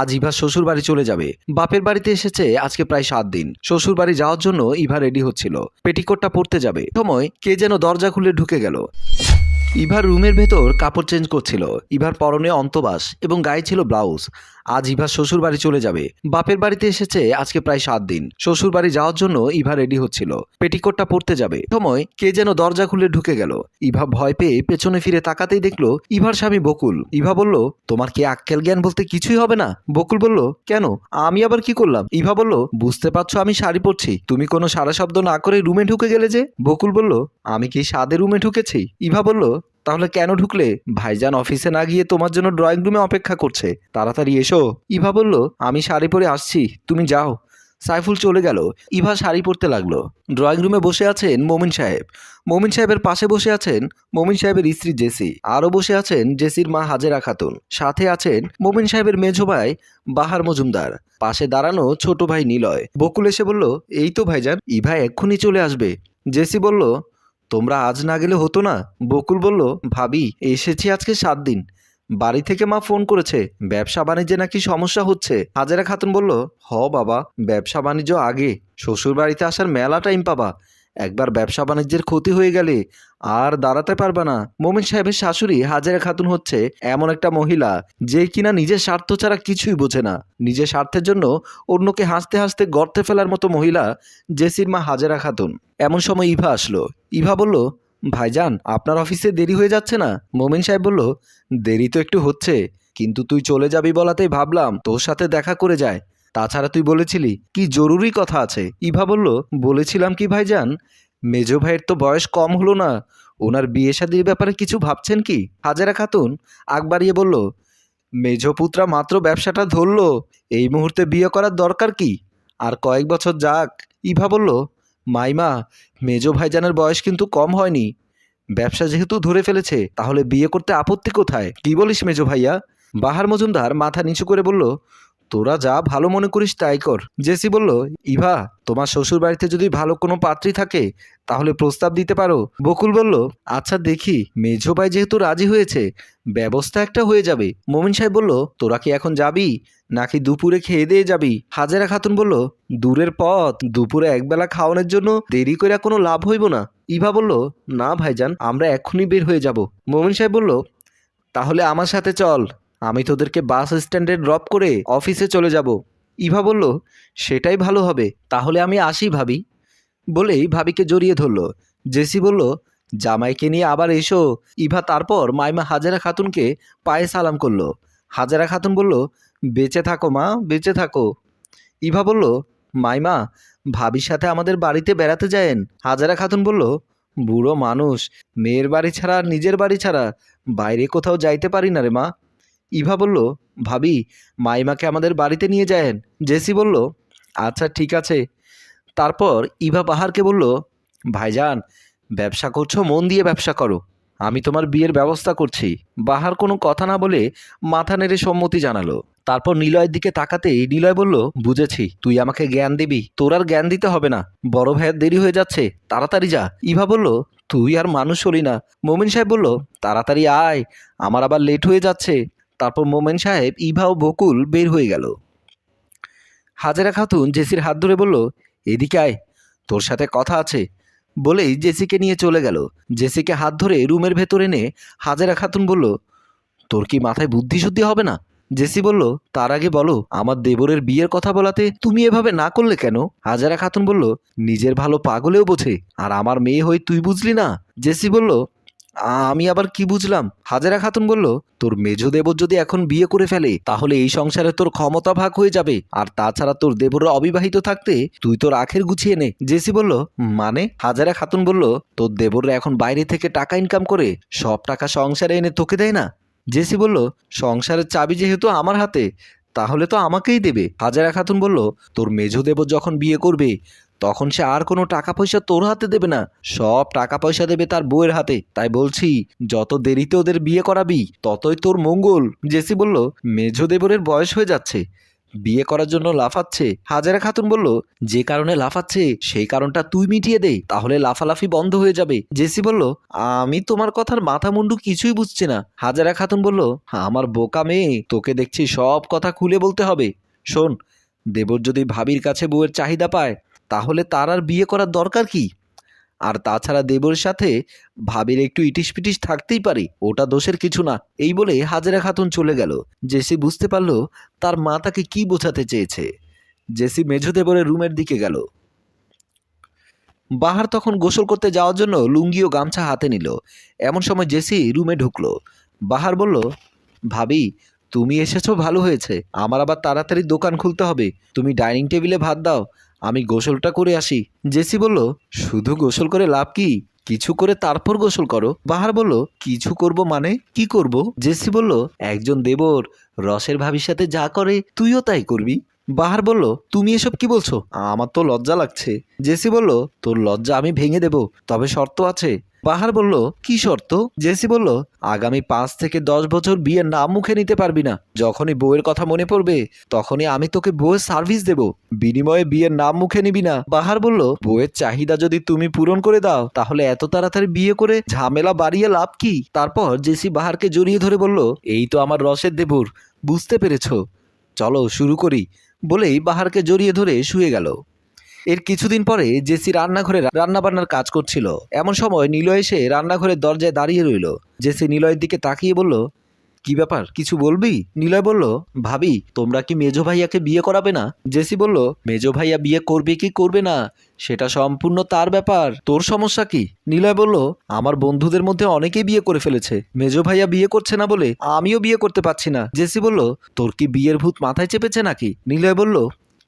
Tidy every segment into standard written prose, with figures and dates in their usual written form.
আজ ইভা শ্বশুর বাড়ি চলে যাবে। বাপের বাড়িতে এসেছে আজকে প্রায় 7 দিন। শ্বশুর বাড়ি যাওয়ার জন্য ইভা রেডি হচ্ছিল, পেটিকোটটা পরতে যাবে সময় কে যেন দরজা খুলে ঢুকে গেল। ইভার রুমের ভেতর কাপড় চেঞ্জ করছিল। ইভার পরনে অন্তবাস এবং গায়ে ছিল ব্লাউজ। আজ ইভা শ্বশুর বাড়ি চলে যাবে। বাপের বাড়িতে এসেছে আজকে প্রায় 7 দিন। শ্বশুর বাড়ি যাওয়ার জন্য ইভা রেডি হচ্ছিল, পেটিকোটটা পরতে যাবে সময় কে যেন দরজা খুলে ঢুকে গেল। ইভা ভয় পেয়ে পেছনে ফিরে তাকাতেই দেখলো ইভার স্বামী বকুল। ইভা বলল, তোমার কি আক্কেল জ্ঞান বলতে কিছুই হবে না? বকুল বলল, কেন, আমি আবার কি করলাম? ইভা বলল, বুঝতে পারছো আমি শাড়ি পরছি, তুমি কোনো সারা শব্দ না করে রুমে ঢুকে গেলে যে। বকুল বলল, আমি কি সাদে রুমে ঢুকেছি? ইভা বলল, তাহলে কেন ঢুকলে? ভাইজান অফিসে না গিয়ে তোমার জন্য ড্রয়িং রুমে অপেক্ষা করছে, তাড়াতাড়ি এসো। ইভা বলল, আমি শাড়ি পরে আসছি, তুমি যাও। সাইফুল চলে গেল। ইভা শাড়ি পরতে লাগলো। ড্রয়িং রুমে বসে আছেন মমিন সাহেব। মমিন সাহেবের পাশে বসে আছেন মমিন সাহেবের স্ত্রী জেসি। আরও বসে আছেন জেসির মা হাজেরা খাতুন। সাথে আছেন মমিন সাহেবের মেঝো ভাই বাহার মজুমদার। পাশে দাঁড়ানো ছোট ভাই নিলয়। বকুল এসে বলল, এই তো ভাইজান, ইভা এক্ষুনি চলে আসবে। জেসি বলল, তোমরা আজ না গেলে হতো না? বকুল বলল, ভাবি এসেছি আজকে 7 দিন। বাড়ি থেকে মা ফোন করেছে, ব্যবসা বাণিজ্যে নাকি সমস্যা হচ্ছে। হাজেরা খাতুন বলল, বাবা, ব্যবসা বাণিজ্য আগে, শ্বশুর বাড়িতে আসার মেলা টাইম পাবা। একবার ব্যবসা বাণিজ্যের ক্ষতি হয়ে গেলে আর দাঁড়াতে পারবা না। মোমিন সাহেবের শাশুড়ি হাজেরা খাতুন হচ্ছে এমন একটা মহিলা যে কিনা নিজের স্বার্থ ছাড়া কিছুই বোঝে না। নিজের স্বার্থের জন্য অন্যকে হাসতে হাসতে গর্তে ফেলার মতো মহিলা জেসির মা হাজেরা খাতুন। এমন সময় ইভা আসলো। ইভা বলল, ভাইজান আপনার অফিসে দেরি হয়ে যাচ্ছে না? মোমিন সাহেব বলল, দেরি তো একটু হচ্ছে, কিন্তু তুই চলে যাবি বলাতেই ভাবলাম তোর সাথে দেখা করে যায়। তাছাড়া তুই বলেছিলি কি জরুরি কথা আছে। ইভা বলল, বলেছিলাম কি ভাইজান, মেজো ভাইয়ের তো বয়স কম হলো না, ওনার বিয়ে শাদির ব্যাপারে কিছু ভাবছেন কি? হাজেরা খাতুন আগ বাড়িয়ে বলল, মেজো পুত্রা মাত্র ব্যবসাটা ধরলো, এই মুহূর্তে বিয়ে করার দরকার কি? আর কয়েক বছর যাক। ইভা বলল, মাইমা, মেজো ভাইজানের বয়স কিন্তু কম হয়নি, ব্যবসা যেহেতু ধরে ফেলেছে তাহলে বিয়ে করতে আপত্তি কোথায়? কি বলিস মেজো ভাইয়া? বাহার মজুমদার মাথা নিচু করে বলল, তোরা যা ভালো মনে করিস তাই কর। জেসি বলল, ইভা, তোমার শ্বশুর বাড়িতে যদি ভালো কোনো পাত্রী থাকে তাহলে প্রস্তাব দিতে পারো। বকুল বলল, আচ্ছা দেখি, মেজো ভাই যেহেতু রাজি হয়েছে ব্যবস্থা একটা হয়ে যাবে। মোমিন সাহেব বলল, তোরা কি এখন যাবি নাকি দুপুরে খেয়ে দিয়ে যাবি? হাজেরা খাতুন বলল, দূরের পথ, দুপুরে একবেলা খাওয়ানোর জন্য দেরি করে কোনো লাভ হইব না। ইভা বলল, না ভাইজান, আমরা এক্ষুনি বের হয়ে যাব। মোমিন সাহেব বলল, তাহলে আমার সাথে চল, আমি তোদেরকে বাস স্ট্যান্ডে ড্রপ করে অফিসে চলে যাব। ইভা বলল, সেটাই ভালো হবে, তাহলে আমি আসি ভাবি। বলেই ভাবিকে জড়িয়ে ধরল। জেসি বলল, জামাইকে নিয়ে আবার এসো। ইভা তারপর মাইমা হাজেরা খাতুনকে পায়ে সালাম করলো। হাজেরা খাতুন বলল, বেঁচে থাকো মা, বেঁচে থাকো। ইভা বলল, মাইমা, ভাবির সাথে আমাদের বাড়িতে বেড়াতে যায়েন। হাজেরা খাতুন বলল, বুড়ো মানুষ, মেয়ের বাড়ি ছাড়া নিজের বাড়ি ছাড়া বাইরে কোথাও যাইতে পারি না রে মা। ইভা বলল, ভাবি, মাইমাকে আমাদের বাড়িতে নিয়ে যায়েন। জেসি বলল, আচ্ছা ঠিক আছে। তারপর ইভা বাহারকে বলল, ভাইজান, ব্যবসা করছো, মন দিয়ে ব্যবসা করো, আমি তোমার বিয়ের ব্যবস্থা করছি। বাহার কোনো কথা না বলে মাথা নেড়ে সম্মতি জানালো। তারপর নিলয়ের দিকে তাকাতেই নিলয় বলল, বুঝেছি, তুই আমাকে জ্ঞান দিবি, তোর আর জ্ঞান দিতে হবে না, বড় ভাইয়ের দেরি হয়ে যাচ্ছে, তাড়াতাড়ি যা। ইভা বলল, তুই আর মানুষ হলি না। মোমিন সাহেব বলল, তাড়াতাড়ি আয়, আমার আবার লেট হয়ে যাচ্ছে। তারপর মোমেন সাহেব, ইভা ও বকুল বের হয়ে গেল। হাজেরা খাতুন জেসির হাত ধরে বলল, এদিকে আয়, তোর সাথে কথা আছে, বলেই জেসিকে নিয়ে চলে গেল। জেসিকে হাত ধরে রুমের ভেতর এনে হাজেরা খাতুন বলল, তোর কি মাথায় বুদ্ধি শুদ্ধি হবে না? জেসি বলল, তার আগে বলো, আমার দেবরের বিয়ের কথা বলাতে তুমি এভাবে না করলে কেন? হাজেরা খাতুন বলল, নিজের ভালো পাগলেও বোঝে, আর আমার মেয়ে হয়ে তুই বুঝলি না? জেসি বলল, আমি আবার কি বুঝলাম? হাজেরা খাতুন বলল, তোর মেজো দেবর যদি এখন বিয়ে করে ফেলে তাহলে এই সংসারে তোর ক্ষমতা ভাগ হয়ে যাবে, আর তাছাড়া তোর দেবর অবিবাহিত থাকতে তুই তোর আখের গুছিয়ে নে। জেসি বলল, মানে? হাজেরা খাতুন বলল, তোর দেবররা এখন বাইরে থেকে টাকা ইনকাম করে সব টাকা সংসারে এনে তোকে দেয় না? জেসি বলল, সংসারের চাবি যেহেতু আমার হাতে, তাহলে তো আমাকেই দেবে। হাজেরা খাতুন বলল, তোর মেজো দেবর যখন বিয়ে করবে তখন সে আর কোনো টাকা পয়সা তোর হাতে দেবে না, সব টাকা পয়সা দেবে তার বউয়ের হাতে। তাই বলছি, যত দেরিতে ওদের বিয়ে করাবি ততই তোর মঙ্গল। জেসি বলল, মেজো দেবরের বয়স হয়ে যাচ্ছে, বিয়ে করার জন্য লাফাচ্ছে। হাজেরা খাতুন বলল, যে কারণে লাফাচ্ছে সেই কারণটা তুই মিটিয়ে দে, তাহলে লাফালাফি বন্ধ হয়ে যাবে। জেসি বলল, আমি তোমার কথার মাথা মুন্ডু কিছুই বুঝছি না। হাজেরা খাতুন বলল, আমার বোকা মেয়ে, তোকে দেখছি সব কথা খুলে বলতে হবে। শোন, দেবর যদি ভাবির কাছে বউয়ের চাহিদা পায় তাহলে তার আর বিয়ে করার দরকার কি? আর তাছাড়া দেবরের সাথে ভাবির একটু ইটিস পিটিস থাকতেই পারে, ওটা দোষের কিছু না। এই বলে হাজেরা খাতুন চলে গেল। জেসি বুঝতে পারল তার মা তাকে কি বোঝাতে চেয়েছে। জেসি মেঝো দেবরের রুমের দিকে গেল। বাহার তখন গোসল করতে যাওয়ার জন্য লুঙ্গি ও গামছা হাতে নিল। এমন সময় জেসি রুমে ঢুকলো। বাহার বলল, ভাবি, তুমি এসেছো ভালো হয়েছে। আমার আবার তাড়াতাড়ি দোকান খুলতে হবে। তুমি ডাইনিং টেবিলে ভাত দাও, আমি গোসলটা করে আসি। জেসি বলল, শুধু গোসল করে লাভ কি? কিছু করে তারপর গোসল করো। বাহার বলল, কিছু করব মানে কি করব? জেসি বলল, একজন দেবর রসের ভাবির সাথে যা করে তুইও তাই করবি। বাহার বলল, তুমি এসব কি বলছো? আমার তো লজ্জা লাগছে। জেসি বলল, তোর লজ্জা আমি ভেঙে দেব, তবে শর্ত আছে। বাহার বলল, কি শর্ত? জেসি বলল, আগামী 5 থেকে 10 বছর বিয়ের নাম মুখে নিতে পারবি না। যখনই বউয়ের কথা মনে পড়বে তখনই আমি তোকে বউয়ের সার্ভিস দেব, বিনিময়ে বিয়ের নাম মুখে নিবি না। বাহার বলল, বউয়ের চাহিদা যদি তুমি পূরণ করে দাও তাহলে এত তাড়াতাড়ি বিয়ে করে ঝামেলা বাড়িয়ে লাভ কি? তারপর জেসি বাহারকে জড়িয়ে ধরে বলল, এই তো আমার রসের দেবর, বুঝতে পেরেছো? চলো শুরু করি। বলেই বাহারকে জড়িয়ে ধরে শুয়ে গেল। এর কিছুদিন পরে জেসি রান্নাঘরে রান্নাবান্নার কাজ করছিল। এমন সময় নিলয় এসে রান্নাঘরের দরজায় দাঁড়িয়ে রইল। জেসি নিলয়ের দিকে তাকিয়ে বলল, কি ব্যাপার, কিছু বলবি? নিলয় বলল, ভাবি, তোমরা কি মেজো ভাইয়াকে বিয়ে করাবে না? জেসি বলল, মেজো ভাইয়া বিয়ে করবে কি করবে না সেটা সম্পূর্ণ তার ব্যাপার, তোর সমস্যা কি? নিলয় বলল, আমার বন্ধুদের মধ্যে অনেকেই বিয়ে করে ফেলেছে, মেজো ভাইয়া বিয়ে করছে না বলে আমিও বিয়ে করতে পারছি না। জেসি বলল, তোর কি বিয়ের ভূত মাথায় চেপেছে নাকি? নিলয় বলল,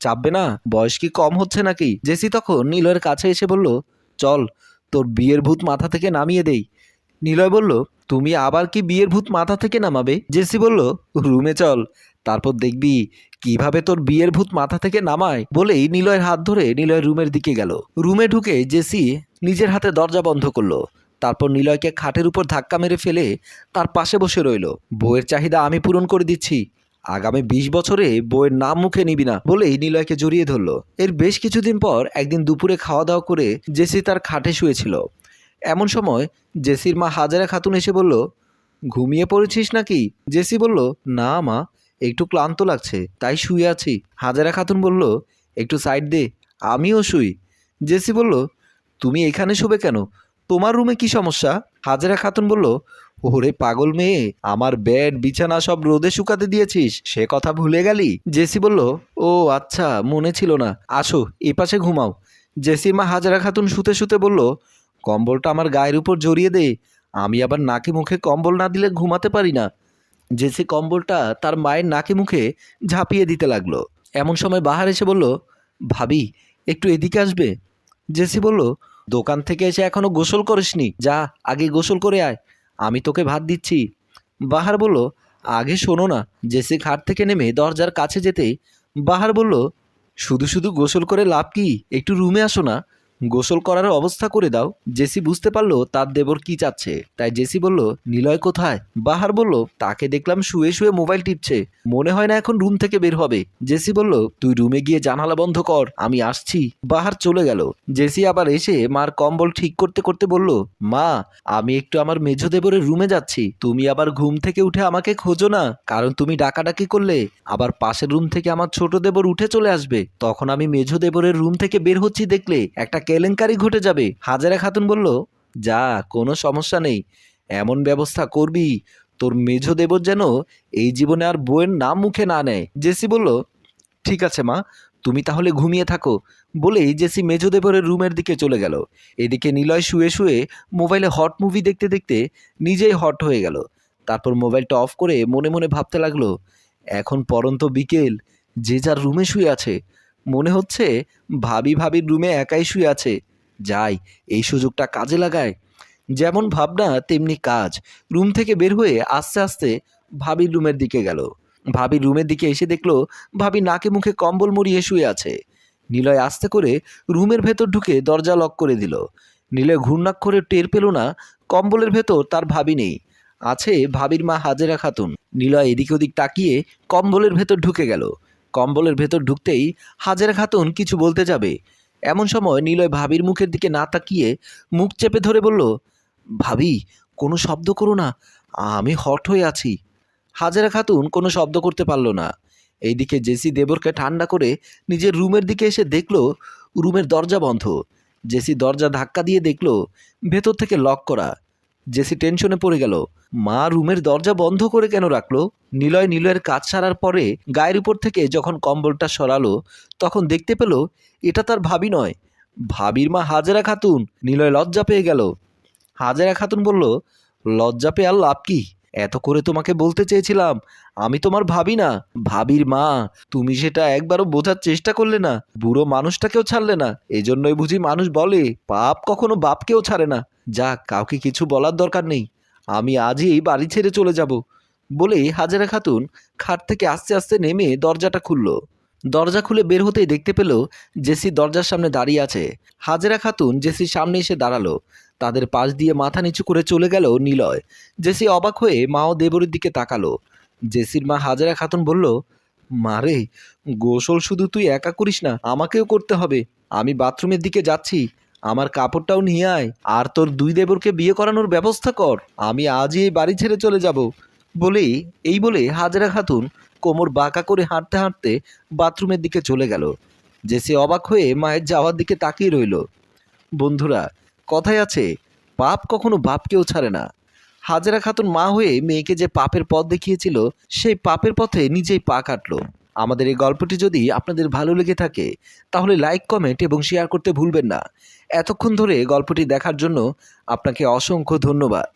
চাপবে না, বয়স কি কম হচ্ছে নাকি? জেসি তখন নিলয়ের কাছে এসে বলল, চল তোর বিয়ের ভূত মাথা থেকে নামিয়ে দেই। নিলয় বলল, তুমি আবার কি বিয়ের ভূত মাথা থেকে নামাবে? জেসি বলল, রুমে চল, তারপর দেখবি কিভাবে তোর বিয়ের ভূত মাথা থেকে নামায়। বলেই নিলয়ের হাত ধরে নিলয়ের রুমের দিকে গেল। রুমে ঢুকে জেসি নিজের হাতে দরজা বন্ধ করলো। তারপর নিলয়কে খাটের উপর ধাক্কা মেরে ফেলে তার পাশে বসে রইল। বউয়ের চাহিদা আমি পূরণ করে দিচ্ছি, আগামী 20 বছরে বউয়ের নাম মুখে নিবি না। বলেই নিলয়কে জড়িয়ে ধরলো। এর বেশ কিছুদিন পর একদিন দুপুরে খাওয়া দাওয়া করে জেসি তার খাটে শুয়েছিল। এমন সময় জেসির মা হাজেরা খাতুন এসে বলল, ঘুমিয়ে পড়েছিস নাকি? জেসি বলল, না মা, একটু ক্লান্ত লাগছে তাই শুয়ে আছি। হাজেরা খাতুন বলল, একটু সাইড দে, আমিও শুই। জেসি বলল, তুমি এখানে শুবে কেন? তোমার রুমে কি সমস্যা? হাজেরা খাতুন বলল, ওরে পাগল মেয়ে, আমার বেড বিছানা সব রোদে শুকাতে দিয়েছিস, সে কথা ভুলে গেলি? জেসি বলল, ও আচ্ছা, মনে ছিল না, আসো এপাশে ঘুমাও। জেসির মা হাজেরা খাতুন শুতে শুতে বলল, কম্বলটা আমার গায়ের উপর জড়িয়ে দে, আমি আবার নাকে মুখে কম্বল না দিলে ঘুমাতে পারি না। জেসি কম্বলটা তার মায়ের নাকে মুখে ঝাঁপিয়ে দিতে লাগলো। এমন সময় বাহার এসে বলল, ভাবি, একটু এদিকে আসবে? জেসি বলল, দোকান থেকে এসে এখনো গোসল করিসনি, যা আগে গোসল করে আয়, আমি তোকে ভাত দিচ্ছি। বাহার বলল, আগে শোনো না। জেসি খাট থেকে নেমে দরজার কাছে যেতেই বাহার বলল, শুধু শুধু গোসল করে লাভ কি? একটু রুমে আসো না, গোসল করার অবস্থা করে দাও। জেসি বুঝতে পারলো তার দেবর কি চাচ্ছে, তাই জেসি বলল, নিলয় কোথায়? বাহার বলল, তাকে দেখলাম শুয়ে শুয়ে মোবাইল টিপছে, মনে হয় না এখন রুম থেকে বের হবে। জেসি বলল, তুই রুমে গিয়ে জানালা বন্ধ কর, আমি আসছি। বাহার চলে গেল। জেসি আবার এসে মার কম্বল ঠিক করতে করতে বলল, মা, আমি একটু আমার মেঝো দেবরের রুমে যাচ্ছি, তুমি আবার ঘুম থেকে উঠে আমাকে খোঁজো না, কারণ তুমি ডাকাডাকি করলে আবার পাশের রুম থেকে আমার ছোট দেবর উঠে চলে আসবে, তখন আমি মেঝো দেবরের রুম থেকে বের হচ্ছি দেখলে একটা কেলেঙ্কারি ঘটে যাবে। হাজেরা খাতুন বলল, যা, কোনো সমস্যা নেই, এমন ব্যবস্থা করবি তোর মেঝো দেবর যেন এই জীবনে আর বউয়ের নাম মুখে না নেয়। জেসি বলল, ঠিক আছে মা, তুমি তাহলে ঘুমিয়ে থাকো। বলেই জেসি মেঝো দেবরের রুমের দিকে চলে গেল। এদিকে নিলয় শুয়ে শুয়ে মোবাইলে হট মুভি দেখতে দেখতে নিজেই হট হয়ে গেল। তারপর মোবাইলটা অফ করে মনে মনে ভাবতে লাগলো, এখন পরন্ত বিকেল, যে যার রুমে শুয়ে আছে, মনে হচ্ছে ভাবির রুমে একাই শুয়ে আছে, যাই এই সুযোগটা কাজে লাগায়। যেমন ভাবনা তেমনি কাজ। রুম থেকে বের হয়ে আস্তে আস্তে ভাবির রুমের দিকে গেল। ভাবির রুমের দিকে এসে দেখলো ভাবি নাকে মুখে কম্বল মুড়িয়ে শুয়ে আছে। নিলয় আস্তে করে রুমের ভেতর ঢুকে দরজা লক করে দিল। নিলয় ঘূর্ণাক্ষরে টের পেল না কম্বলের ভেতর তার ভাবি নেই, আছে ভাবির মা হাজেরা খাতুন। নিলয় এদিক ওদিক তাকিয়ে কম্বলের ভেতর ঢুকে গেল। কম্বলের ভেতর ঢুকতেই হাজেরা খাতুন কিছু বলতে যাবে, এমন সময় নিলয় ভাবির মুখের দিকে না তাকিয়ে মুখ চেপে ধরে বলল, ভাবি কোনো শব্দ করো না, আমি হট হয়ে আছি। হাজেরা খাতুন কোনো শব্দ করতে পারল না। এইদিকে জেসি দেবরকে ঠান্ডা করে নিজের রুমের দিকে এসে দেখল রুমের দরজা বন্ধ। জেসি দরজা ধাক্কা দিয়ে দেখল ভেতর থেকে লক করা। জেসি টেনশনে পড়ে গেল, মা রুমের দরজা বন্ধ করে কেন রাখলো? নিলয়ের কাজ সারার পরে গায়ের উপর থেকে যখন কম্বলটা সরালো তখন দেখতে পেল এটা তার ভাবি নয়, ভাবির মা হাজেরা খাতুন। নিলয় লজ্জা পেয়ে গেল। হাজেরা খাতুন বলল, লজ্জা পেয়ে আর লাভ কি? এত করে তোমাকে বলতে চেয়েছিলাম আমি তোমার ভাবি না, ভাবির মা। তুমি সেটা একবারও বোঝার চেষ্টা করলে না, বুড়ো মানুষটাকেও ছাড়লে না। এজন্যই বুঝি মানুষ বলে পাপ কখনো বাপকেও ছাড়ে না। যাক, কাউকে কিছু বলার দরকার নেই, আমি আজই বাড়ি ছেড়ে চলে যাব। বলে হাজেরা খাতুন খাট থেকে আস্তে আস্তে নেমে দরজাটা খুলল। দরজা খুলে বের হতেই দেখতে পেল জেসি দরজার সামনে দাঁড়িয়ে আছে। হাজেরা খাতুন জেসির সামনে এসে দাঁড়ালো। তাদের পাশ দিয়ে মাথা নিচু করে চলে গেল নিলয়। জেসি অবাক হয়ে মা ও দেবরের দিকে তাকালো। জেসির মা হাজেরা খাতুন বলল, মারে, গোসল শুধু তুই একা করিস না, আমাকেও করতে হবে। আমি বাথরুমের দিকে যাচ্ছি, আমার কাপড়টাও নিয়ে আয়, আর তোর দুই দেবরকে বিয়ে করানোর ব্যবস্থা কর। আমি আজই এই বাড়ি ছেড়ে চলে যাব। বলে হাজেরা খাতুন কোমর বাঁকা করে হাঁটতে হাঁটতে বাথরুমের দিকে চলে গেল। জেসি অবাক হয়ে মায়ের যাওয়ার দিকে তাকিয়ে রইল। বন্ধুরা, কথায় আছে পাপ কখনো বাপকেও ছাড়ে না। হাজেরা খাতুন মা হয়ে মেয়েকে যে পাপের পথ দেখিয়েছিল সেই পাপের পথে নিজেই পা কাটলো। আমাদের এই গল্পটি যদি আপনাদের ভালো লেগে থাকে তাহলে লাইক, কমেন্ট এবং শেয়ার করতে ভুলবেন না। এতক্ষণ ধরে গল্পটি দেখার জন্য আপনাকে অসংখ্য ধন্যবাদ।